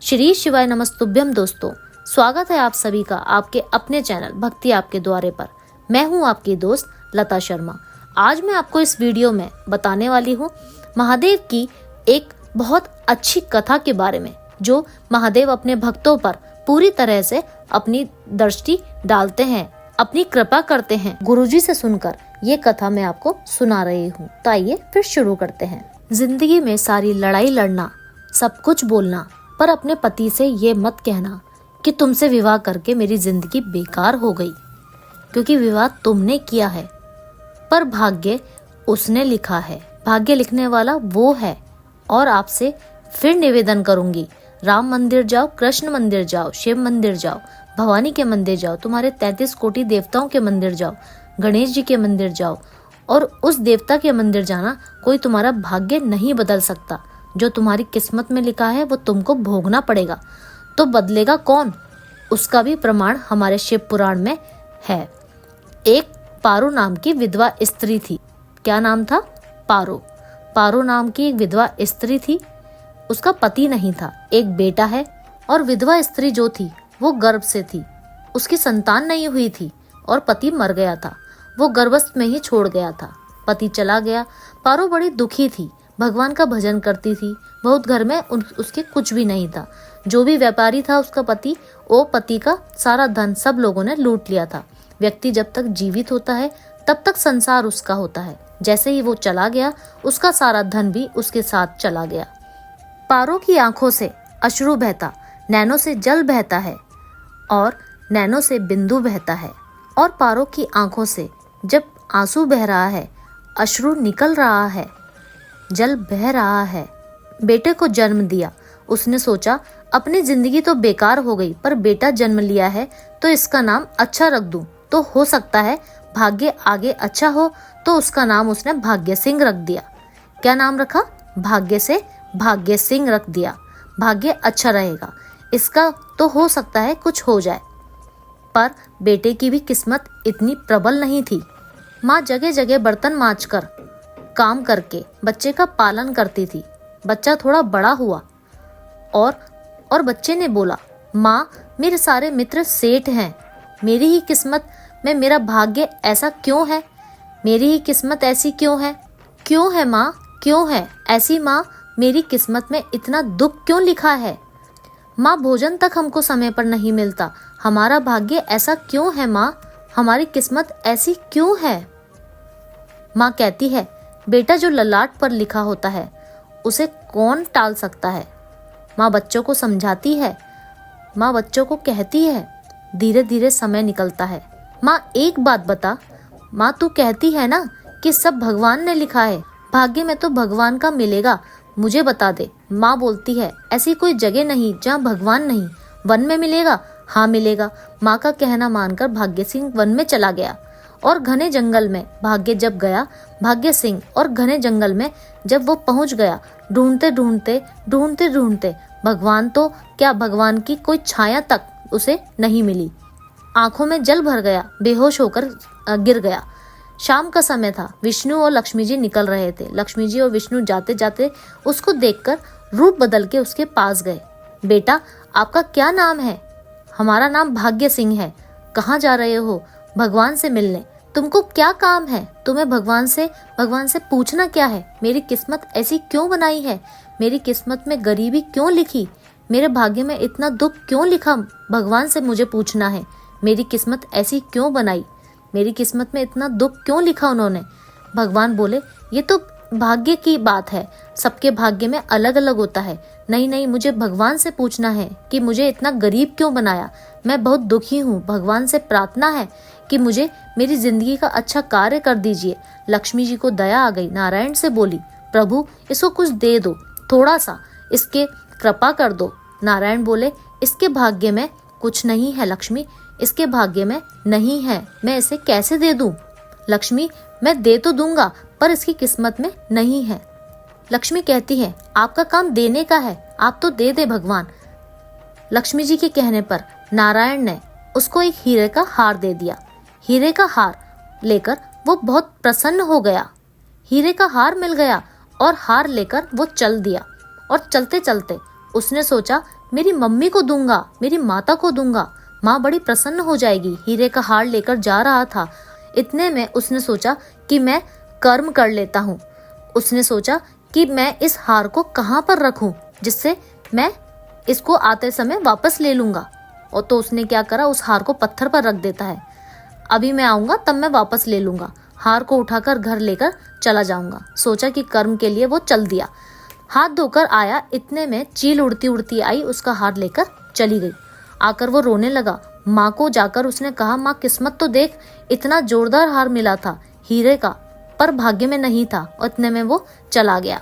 श्री शिवाय नमस्तुभ्यम दोस्तों, स्वागत है आप सभी का आपके अपने चैनल भक्ति आपके द्वारे पर। मैं हूं आपकी दोस्त लता शर्मा। आज मैं आपको इस वीडियो में बताने वाली हूं महादेव की एक बहुत अच्छी कथा के बारे में, जो महादेव अपने भक्तों पर पूरी तरह से अपनी दृष्टि डालते हैं, अपनी कृपा करते हैं। गुरुजी से सुनकर ये कथा मैं आपको सुना रही हूँ। तो आइए फिर शुरू करते हैं। जिंदगी में सारी लड़ाई लड़ना, सब कुछ बोलना, पर अपने पति से ये मत कहना कि तुमसे विवाह करके मेरी जिंदगी बेकार हो गई, क्योंकि विवाह तुमने किया है पर भाग्य उसने लिखा है। भाग्य लिखने वाला वो है। और आपसे फिर निवेदन करूंगी, राम मंदिर जाओ, कृष्ण मंदिर जाओ, शिव मंदिर जाओ, भवानी के मंदिर जाओ, तुम्हारे 33 कोटि देवताओं के मंदिर जाओ, गणेश जी के मंदिर जाओ, और उस देवता के मंदिर जाना कोई तुम्हारा भाग्य नहीं बदल सकता। जो तुम्हारी किस्मत में लिखा है वो तुमको भोगना पड़ेगा। तो बदलेगा कौन, उसका भी प्रमाण हमारे शिव पुराण में है। एक पारो नाम की विधवा स्त्री थी। क्या नाम था? पारो। पारो नाम की एक विधवा स्त्री थी। उसका पति नहीं था। एक बेटा है, और विधवा स्त्री जो थी वो गर्भ से थी। उसकी संतान नहीं हुई थी और पति मर गया था। वो गर्भस्थ में ही छोड़ गया था। पति चला गया। पारो बड़ी दुखी थी। भगवान का भजन करती थी। बहुत घर में उसके कुछ भी नहीं था। जो भी व्यापारी था उसका पति, वो पति का सारा धन सब लोगों ने लूट लिया था। व्यक्ति जब तक जीवित होता है तब तक संसार उसका होता है। जैसे ही वो चला गया, उसका सारा धन भी उसके साथ चला गया। पारो की आंखों से अश्रु बहता, नैनों से जल बहता है और नैनों से बिंदु बहता है। और पारो की आंखों से जब आंसू बह रहा है, अश्रु निकल रहा है, जल बह रहा है। बेटे को जन्म दिया। उसने सोचा अपनी जिंदगी तो बेकार हो गई, पर बेटा जन्म लिया है तो इसका नाम अच्छा रख दूं, तो हो सकता है भाग्य आगे अच्छा हो। तो उसका नाम उसने भाग्य सिंह रख दिया। क्या नाम रखा? भाग्य से भाग्य सिंह रख दिया। भाग्य अच्छा रहेगा, इसका तो हो सकता है कुछ हो जाए। पर बेटे की भी किस्मत इतनी प्रबल नहीं थी। माँ जगह जगह बर्तन मांजकर काम करके बच्चे का पालन करती थी। बच्चा थोड़ा बड़ा हुआ और बच्चे ने बोला, माँ मेरे सारे मित्र सेठ हैं, मेरी ही किस्मत में मेरा भाग्य ऐसा क्यों है? मेरी ही किस्मत ऐसी क्यों है? क्यों है माँ, क्यों है ऐसी? माँ मेरी किस्मत में इतना दुख क्यों लिखा है? माँ भोजन तक हमको समय पर नहीं मिलता, हमारा भाग्य ऐसा क्यों है? माँ हमारी किस्मत ऐसी क्यों है? माँ कहती है, बेटा जो ललाट पर लिखा होता है उसे कौन टाल सकता है? माँ बच्चों को समझाती है। माँ बच्चों को कहती है। धीरे धीरे समय निकलता है। माँ एक बात बता, माँ तू कहती है ना कि सब भगवान ने लिखा है, भाग्य में तो भगवान का मिलेगा, मुझे बता दे। माँ बोलती है, ऐसी कोई जगह नहीं जहाँ भगवान नहीं। वन में मिलेगा? हाँ मिलेगा। माँ का कहना मानकर भाग्य सिंह वन में चला गया। और घने जंगल में भाग्य जब गया, भाग्य सिंह और घने जंगल में जब वो पहुंच गया, ढूंढते ढूंढते ढूंढते ढूंढते भगवान तो क्या, भगवान की कोई छाया तक उसे नहीं मिली। आंखों में जल भर गया, बेहोश होकर गिर गया। शाम का समय था। विष्णु और लक्ष्मी जी निकल रहे थे। लक्ष्मी जी और विष्णु जाते जाते उसको देखकर रूप बदल के उसके पास गए। बेटा आपका क्या नाम है? हमारा नाम भाग्य सिंह है। कहाँ जा रहे हो? भगवान से मिलने। तुमको क्या काम है? तुम्हें भगवान से पूछना क्या है? मेरी किस्मत ऐसी क्यों बनाई है? मेरी किस्मत में गरीबी क्यों लिखी? मेरे भाग्य में इतना दुख क्यों लिखा? भगवान से मुझे पूछना है। मेरी किस्मत ऐसी क्यों बनाई? मेरी किस्मत में इतना दुख क्यों लिखा उन्होंने? भगवान बोले, ये तो भाग्य की बात है, सबके भाग्य में अलग अलग होता है। नहीं नहीं, मुझे भगवान से पूछना है कि मुझे इतना गरीब क्यों बनाया। मैं बहुत दुखी हूँ। भगवान से प्रार्थना है कि मुझे मेरी जिंदगी का अच्छा कार्य कर दीजिए। लक्ष्मी जी को दया आ गई। नारायण से बोली, प्रभु इसको कुछ दे दो, थोड़ा सा इसके कृपा कर दो। नारायण बोले, इसके भाग्य में कुछ नहीं है लक्ष्मी, इसके भाग्य में नहीं है, मैं इसे कैसे दे दूं? लक्ष्मी मैं दे तो दूंगा, पर इसकी किस्मत में नहीं है। लक्ष्मी कहती है, आपका काम देने का है, आप तो दे दे भगवान। लक्ष्मी जी के कहने पर नारायण ने उसको एक हीरे का हार दे दिया। हीरे का हार लेकर वो बहुत प्रसन्न हो गया। हीरे का हार मिल गया और हार लेकर वो चल दिया। और चलते चलते उसने सोचा मेरी मम्मी को दूंगा, मेरी माता को दूंगा, माँ बड़ी प्रसन्न हो जाएगी। हीरे का हार लेकर जा रहा था। इतने में उसने सोचा कि मैं कर्म कर लेता हूँ। उसने सोचा कि मैं इस हार को कहाँ पर रखूं जिससे मैं इसको आते समय वापस ले लूंगा। और तो उसने क्या करा, उस हार को पत्थर पर रख देता है। अभी मैं आऊंगा तब मैं वापस ले लूंगा। हार को उठाकर घर लेकर चला जाऊंगा। सोचा कि कर्म के लिए वो चल दिया। हाथ धोकर आया, इतने में चील उड़ती उड़ती आई, उसका हार लेकर चली गई। आकर वो रोने लगा। माँ को जाकर उसने कहा, माँ किस्मत तो देख, इतना जोरदार हार मिला था हीरे का, पर भाग्य में नहीं था। और इतने में वो चला गया।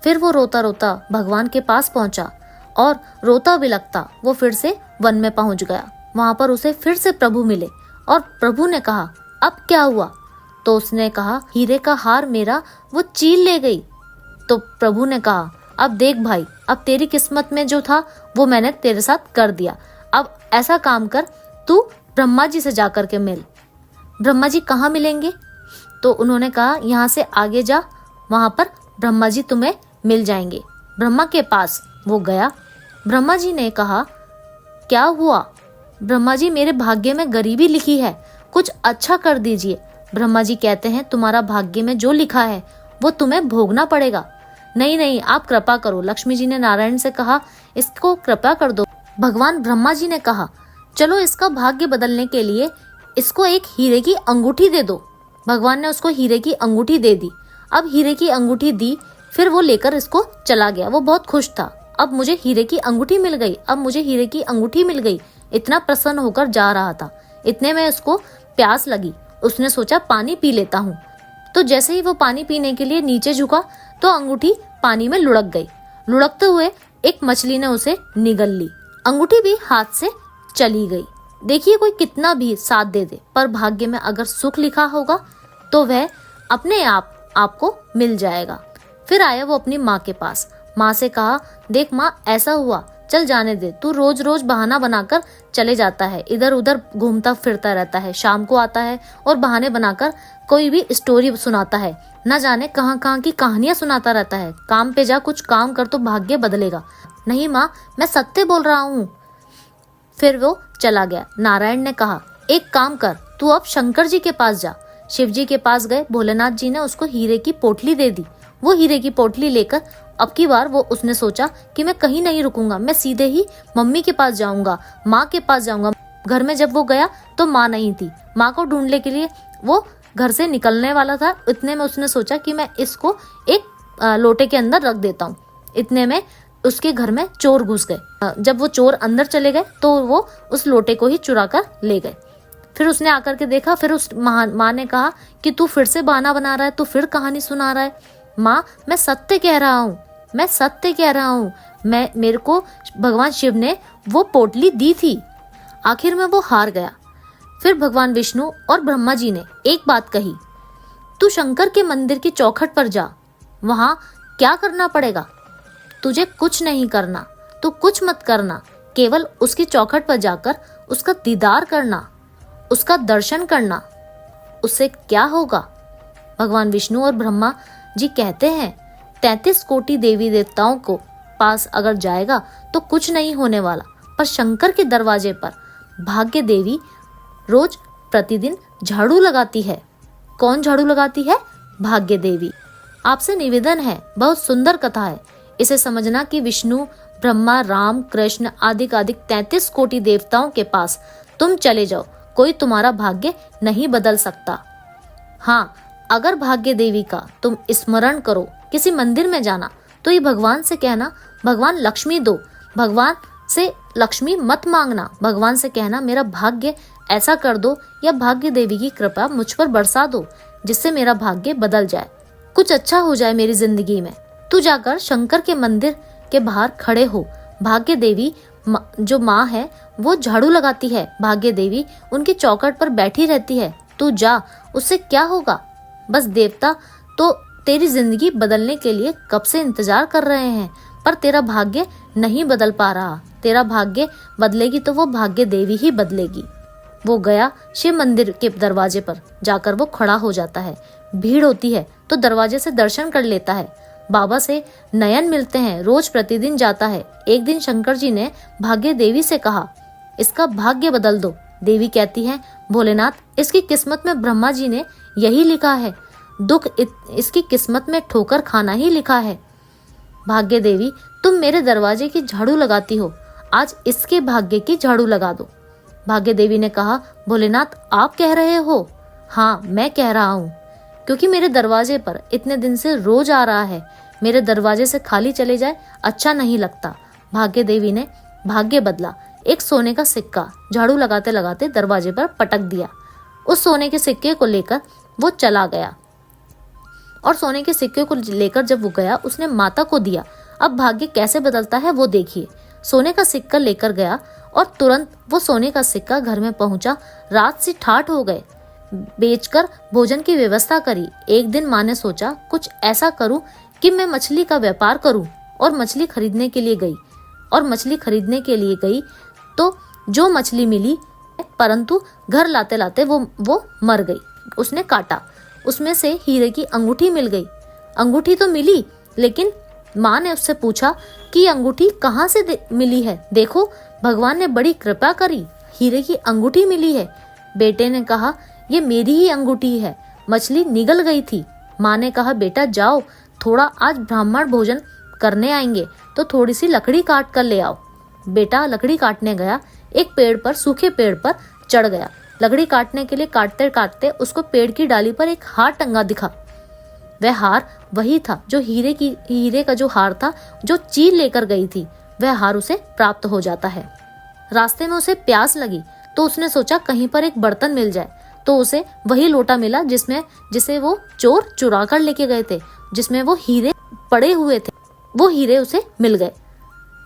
फिर वो रोता रोता भगवान के पास पहुंचा और रोता बिलखता वो फिर से वन में पहुंच गया। वहां पर उसे फिर से प्रभु मिले और प्रभु ने कहा, अब क्या हुआ? तो उसने कहा, हीरे का हार मेरा वो चील ले गई। तो प्रभु ने कहा, अब देख भाई, अब तेरी किस्मत में जो था वो मैंने तेरे साथ कर दिया। अब ऐसा काम कर, तू ब्रह्मा जी से जाकर के मिल। ब्रह्मा जी कहाँ मिलेंगे? तो उन्होंने कहा, यहाँ से आगे जा, वहां पर ब्रह्मा जी तुम्हें मिल जाएंगे। ब्रह्मा के पास वो गया। ब्रह्मा जी ने कहा, क्या हुआ? ब्रह्मा जी, मेरे भाग्य में गरीबी लिखी है, कुछ अच्छा कर दीजिए। ब्रह्मा जी कहते हैं, तुम्हारा भाग्य में जो लिखा है वो तुम्हें भोगना पड़ेगा। नहीं नहीं, आप कृपा करो। लक्ष्मी जी ने नारायण से कहा, इसको कृपा कर दो। भगवान ब्रह्मा जी ने कहा, चलो इसका भाग्य बदलने के लिए इसको एक हीरे की अंगूठी दे दो। भगवान ने उसको हीरे की अंगूठी दे दी। अब हीरे की अंगूठी दी, फिर वो लेकर इसको चला गया। वो बहुत खुश था, अब मुझे हीरे की अंगूठी मिल गई, अब मुझे हीरे की अंगूठी मिल गई। इतना प्रसन्न होकर जा रहा था। इतने में उसको प्यास लगी। उसने सोचा पानी पी लेता हूँ। तो जैसे ही वो पानी पीने के लिए नीचे झुका तो अंगूठी पानी में लुढ़क गई। लुढ़कते हुए एक मछली ने उसे निगल ली। अंगूठी भी हाथ से चली गई। देखिए, कोई कितना भी साथ दे दे, पर भाग्य में अगर सुख लिखा होगा तो वह अपने आप आपको मिल जाएगा। फिर आया वो अपनी माँ के पास। माँ से कहा, देख माँ, ऐसा हुआ, चल जाने दे। तू रोज रोज बहाना बनाकर चले जाता है, इधर उधर घूमता फिरता रहता है। शाम को आता है और बहाने बनाकर कोई भी स्टोरी सुनाता है, न जाने कहाँ कहाँ की कहानियां सुनाता रहता है। काम पे जा, कुछ काम कर तो भाग्य बदलेगा। नहीं माँ, मैं सत्य बोल रहा हूँ। फिर वो चला गया। नारायण ने कहा, एक काम कर, तू अब शंकर जी के पास जा। शिव जी के पास गए। भोलेनाथ जी ने उसको हीरे की पोटली दे दी। वो हीरे की पोटली लेकर अब की बार वो उसने सोचा कि मैं कहीं नहीं रुकूंगा, मैं सीधे ही मम्मी के पास जाऊंगा, माँ के पास जाऊंगा। घर में जब वो गया तो माँ नहीं थी। माँ को ढूंढने के लिए वो घर से निकलने वाला था। इतने में उसने सोचा कि मैं इसको एक लोटे के अंदर रख देता हूँ। इतने में उसके घर में चोर घुस गए। जब वो चोर अंदर चले गए तो वो उस लोटे को ही चुरा कर ले गए। फिर उसने आकर के देखा। फिर उस माँ ने कहा कि तू फिर से बहाना बना रहा है, तू फिर कहानी सुना रहा है। माँ, मैं सत्य कह रहा हूँ, मैं सत्य कह रहा हूँ। मेरे को भगवान शिव ने वो पोटली दी थी। आखिर में वो हार गया। फिर भगवान विष्णु और ब्रह्मा जी ने एक बात कही, तू शंकर के मंदिर की चौखट पर जा। वहां क्या करना पड़ेगा? तुझे कुछ नहीं करना, तू कुछ मत करना, केवल उसकी चौखट पर जाकर उसका दीदार करना, उसका दर्शन करना। उससे क्या होगा? भगवान विष्णु और ब्रह्मा जी कहते हैं, 33 कोटि देवी देवताओं को पास अगर जाएगा तो कुछ नहीं होने वाला, पर शंकर के दरवाजे पर भाग्य देवी रोज प्रतिदिन झाड़ू लगाती है। कौन झाड़ू लगाती है? भाग्य देवी। आपसे निवेदन है, बहुत सुंदर कथा है, इसे समझना कि विष्णु, ब्रह्मा, राम, कृष्ण आदि 33 कोटि देवताओं के पास तुम चले जाओ, कोई तुम्हारा भाग्य नहीं बदल सकता। हाँ, अगर भाग्य देवी का तुम स्मरण करो, किसी मंदिर में जाना तो ये भगवान से कहना, भगवान लक्ष्मी दो। भगवान से लक्ष्मी मत मांगना, भगवान से कहना मेरा भाग्य ऐसा कर दो, या भाग्य देवी की कृपा मुझ पर बरसा दो जिससे मेरा भाग्य बदल जाए, कुछ अच्छा हो जाए मेरी जिंदगी में। तू जाकर शंकर के मंदिर के बाहर खड़े हो। भाग्य देवी जो माँ है वो झाड़ू लगाती है। भाग्य देवी उनकी चौखट पर बैठी रहती है। तू जा, उससे क्या होगा? बस देवता तो तेरी जिंदगी बदलने के लिए कब से इंतजार कर रहे हैं, पर तेरा भाग्य नहीं बदल पा रहा। तेरा भाग्य बदलेगी तो वो भाग्य देवी ही बदलेगी। वो गया शिव मंदिर के दरवाजे पर। जाकर वो खड़ा हो जाता है। भीड़ होती है तो दरवाजे से दर्शन कर लेता है। बाबा से नयन मिलते हैं, रोज प्रतिदिन जाता है। एक दिन शंकर जी ने भाग्य देवी से कहा, इसका भाग्य बदल दो। देवी कहती है, भोलेनाथ, इसकी किस्मत में ब्रह्मा जी ने यही लिखा है, इसकी किस्मत में ठोकर खाना ही लिखा है। भाग्य देवी, तुम मेरे दरवाजे की झाड़ू लगाती हो, आज इसके भाग्य की झाड़ू लगा दो। भाग्य देवी ने कहा, भोलेनाथ, आप कह रहे हो? हाँ, मैं कह रहा हूँ, क्योंकि मेरे दरवाजे पर इतने दिन से रोज आ रहा है। मेरे दरवाजे से खाली चले जाए अच्छा नहीं लगता। भाग्य देवी ने भाग्य बदला। एक सोने का सिक्का झाड़ू लगाते लगाते दरवाजे पर पटक दिया। उस सोने के सिक्के को लेकर वो चला गया और सोने के सिक्के को लेकर जब वो गया, उसने माता को दिया। अब भाग्य कैसे बदलता है वो देखिए। सोने का सिक्का लेकर गया और तुरंत वो सोने का सिक्का घर में पहुंचा। रात से ठाठ हो गए, बेचकर भोजन की व्यवस्था करी। एक दिन माँ ने सोचा, कुछ ऐसा करूं कि मैं मछली का व्यापार करूं, और मछली खरीदने के लिए गई तो जो मछली मिली, परंतु घर लाते लाते वो मर गई। उसने काटा, उसमें से हीरे की अंगूठी मिल गई। अंगूठी तो मिली, लेकिन माँ ने उससे पूछा कि अंगूठी कहाँ से मिली है? देखो, भगवान ने बड़ी कृपा करी, हीरे की अंगूठी मिली है। बेटे ने कहा, ये मेरी ही अंगूठी है, मछली निगल गई थी। माँ ने कहा, बेटा जाओ, थोड़ा आज ब्राह्मण भोजन करने आएंगे तो थोड़ी सी लकड़ी काट कर ले आओ। बेटा लकड़ी काटने गया, एक पेड़ पर, सूखे पेड़ पर चढ़ गया। लकड़ी काटने के लिए काटते काटते उसको पेड़ की डाली पर एक हार टंगा दिखा। वह हार वही था जो हीरे का जो हार था, जो चील लेकर गई थी, वह हार उसे प्राप्त हो जाता है। रास्ते में उसे प्यास लगी तो उसने सोचा कहीं पर एक बर्तन मिल जाए, तो उसे वही लोटा मिला जिसे वो चोर चुरा कर लेके गए थे, जिसमें वो हीरे पड़े हुए थे। वो हीरे उसे मिल गए।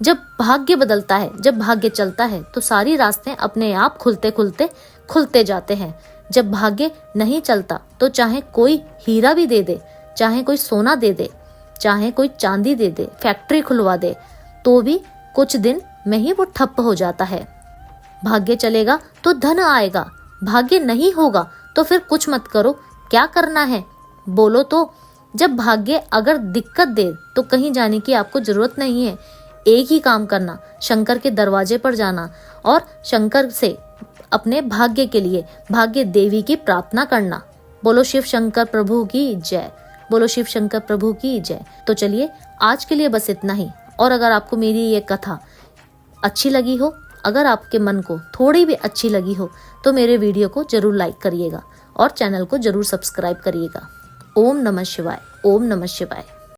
जब भाग्य बदलता है, जब भाग्य चलता है, तो सारी रास्ते अपने आप खुलते जाते हैं। जब भाग्य नहीं चलता तो चाहे कोई हीरा भी दे दे, चाहे कोई सोना दे दे, चाहे कोई चांदी दे दे, फैक्ट्री खुलवा दे, तो भी कुछ दिन में ही वो ठप्प हो जाता है। भाग्य चलेगा तो धन आएगा, भाग्य नहीं होगा तो फिर कुछ मत करो। क्या करना है बोलो तो? जब भाग्य अगर दिक्कत दे तो कहीं जाने की आपको जरूरत नहीं है। एक ही काम करना, शंकर के दरवाजे पर जाना और शंकर से अपने भाग्य के लिए भाग्य देवी की प्रार्थना करना। बोलो शिव शंकर प्रभु की जय, बोलो शिव शंकर प्रभु की जय। तो चलिए, आज के लिए बस इतना ही। और अगर आपको मेरी ये कथा अच्छी लगी हो, अगर आपके मन को थोड़ी भी अच्छी लगी हो, तो मेरे वीडियो को जरूर लाइक करिएगा और चैनल को जरूर सब्सक्राइब करिएगा। ओम नमः शिवाय, ओम नमः शिवाय।